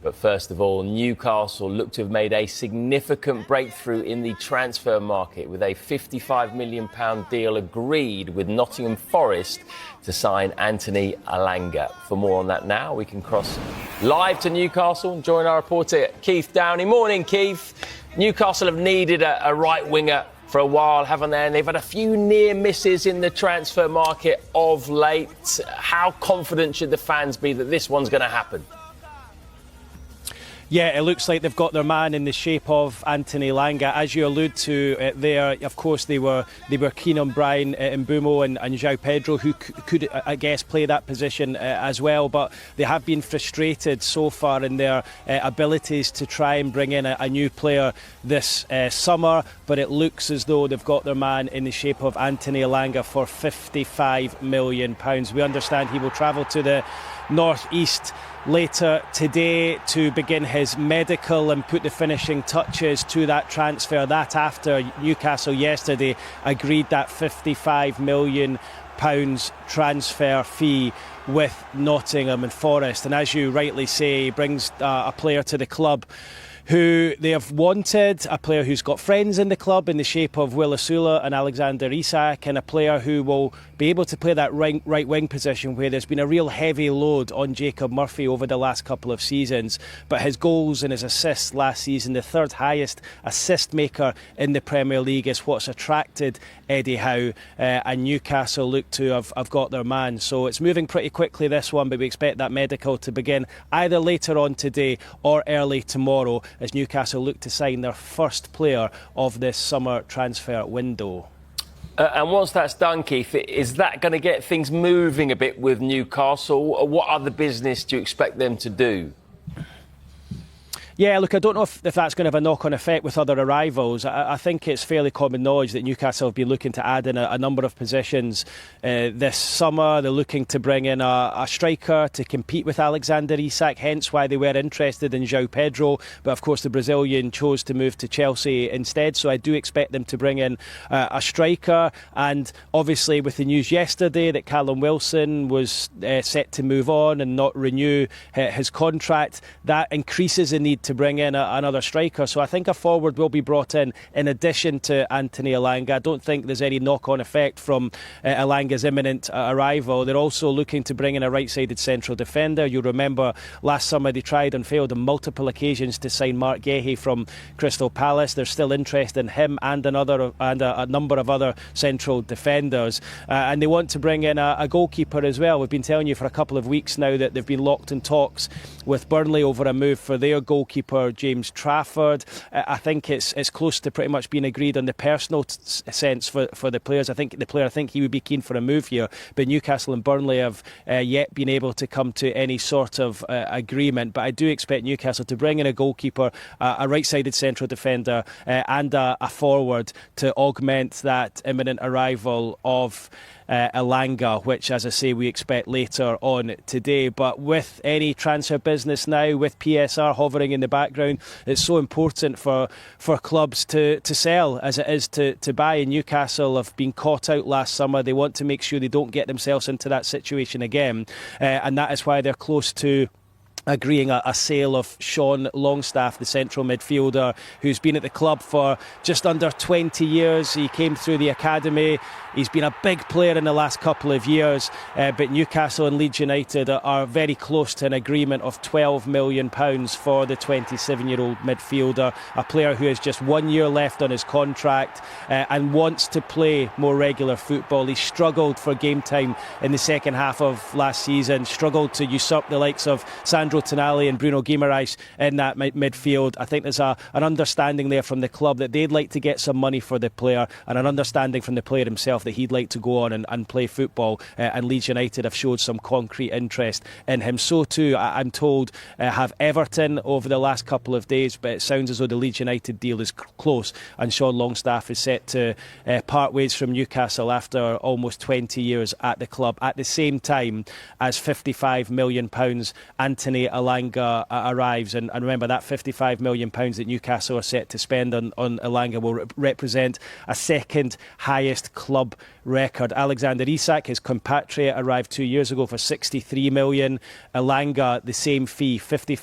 But first of all, Newcastle look to have made a significant breakthrough in the transfer market with a £55 million deal agreed with Nottingham Forest to sign Anthony Elanga. For more on that now, we can cross live to Newcastle and join our reporter Keith Downey. Morning, Keith. Newcastle have needed a right winger for a while, haven't they? And they've had a few near misses in the transfer market of late. How confident should the fans be that this one's going to happen? Yeah, it looks like they've got their man in the shape of Anthony Elanga. As you allude to there, of course, they were keen on Brian Mbeumo and João Pedro, who could, I guess, play that position as well. But they have been frustrated so far in their abilities to try and bring in a new player this summer. But it looks as though they've got their man in the shape of Anthony Elanga for £55 million. We understand he will travel to the northeast later today to begin his medical and put the finishing touches to that transfer. That after Newcastle yesterday agreed that £55 million transfer fee with Nottingham and Forest. And as you rightly say, brings a player to the club who they have wanted, a player who's got friends in the club in the shape of Will Asula and Alexander Isak, and a player who will be able to play that right wing position where there's been a real heavy load on Jacob Murphy over the last couple of seasons. But his goals and his assists last season, the third highest assist maker in the Premier League, is what's attracted Eddie Howe, and Newcastle look to have got their man. So it's moving pretty quickly, this one, but we expect that medical to begin either later on today or early tomorrow as Newcastle look to sign their first player of this summer transfer window. And once that's done, Keith, is that going to get things moving a bit with Newcastle? What other business do you expect them to do? Yeah, look, I don't know if that's going to have a knock-on effect with other arrivals. I think it's fairly common knowledge that Newcastle have been looking to add in a number of positions this summer. They're looking to bring in a striker to compete with Alexander Isak, hence why they were interested in João Pedro. But of course, the Brazilian chose to move to Chelsea instead. So I do expect them to bring in a striker. And obviously, with the news yesterday that Callum Wilson was set to move on and not renew his contract, that increases the need to bring in another striker. So I think a forward will be brought in addition to Anthony Elanga. I don't think there's any knock-on effect from Elanga's imminent arrival. They're also looking to bring in a right-sided central defender. You remember last summer they tried and failed on multiple occasions to sign Mark Guehi from Crystal Palace. They're still interested in him and a number of other central defenders. And they want to bring in a goalkeeper as well. We've been telling you for a couple of weeks now that they've been locked in talks with Burnley over a move for their goalkeeper, James Trafford. I think it's close to pretty much being agreed on the personal sense for the players. I think he would be keen for a move here, but Newcastle and Burnley have yet been able to come to any sort of agreement. But I do expect Newcastle to bring in a goalkeeper, a right-sided central defender and a forward to augment that imminent arrival of Elanga, which, as I say, we expect later on today. But with any transfer business now, with PSR hovering in the background, it's so important for clubs to sell as it is to buy. And Newcastle have been caught out last summer. They want to make sure they don't get themselves into that situation again. And that is why they're close to agreeing a sale of Sean Longstaff, the central midfielder who's been at the club for just under 20 years. He came through the academy. He's been a big player in the last couple of years, but Newcastle and Leeds United are very close to an agreement of £12 million for the 27-year-old midfielder, a player who has just 1 year left on his contract and wants to play more regular football. He struggled for game time in the second half of last season, struggled to usurp the likes of Sandro Tonali and Bruno Guimaraes in that midfield. I think there's an understanding there from the club that they'd like to get some money for the player, and an understanding from the player himself that he'd like to go on and play football. And Leeds United have showed some concrete interest in him. So too, I'm told, have Everton over the last couple of days, but it sounds as though the Leeds United deal is close and Sean Longstaff is set to part ways from Newcastle after almost 20 years at the club, at the same time as £55 million Anthony Elanga arrives. And remember, that £55 million that Newcastle are set to spend on Elanga will represent a second highest club record. Alexander Isak, his compatriot, arrived 2 years ago for £63 million. Elanga, the same fee, £55